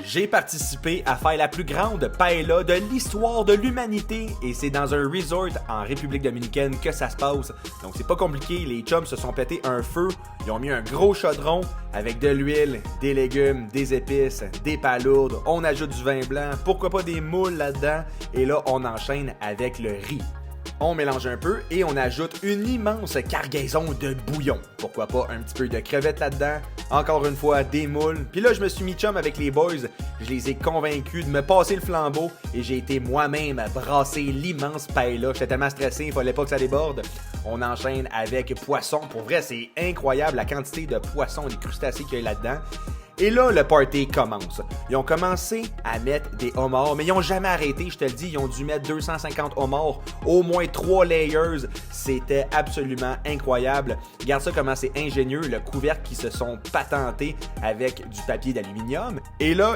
J'ai participé à faire la plus grande paella de l'histoire de l'humanité et c'est dans un resort en République dominicaine que ça se passe. Donc c'est pas compliqué, les chums se sont pété un feu, ils ont mis un gros chaudron avec de l'huile, des légumes, des épices, des palourdes, on ajoute du vin blanc, pourquoi pas des moules là-dedans et là on enchaîne avec le riz. On mélange un peu et on ajoute une immense cargaison de bouillon. Pourquoi pas un petit peu de crevettes là-dedans, encore une fois des moules. Puis là je me suis mis chum avec les boys, je les ai convaincus de me passer le flambeau et j'ai été moi-même brasser l'immense paella. J'étais tellement stressé, il fallait pas que ça déborde. On enchaîne avec poisson, pour vrai c'est incroyable la quantité de poissons et de crustacés qu'il y a là-dedans. Et là, le party commence. Ils ont commencé à mettre des homards, mais ils n'ont jamais arrêté, je te le dis. Ils ont dû mettre 250 homards, au moins 3 layers. C'était absolument incroyable. Regarde ça comment c'est ingénieux, le couvercle qui se sont patentés avec du papier d'aluminium. Et là,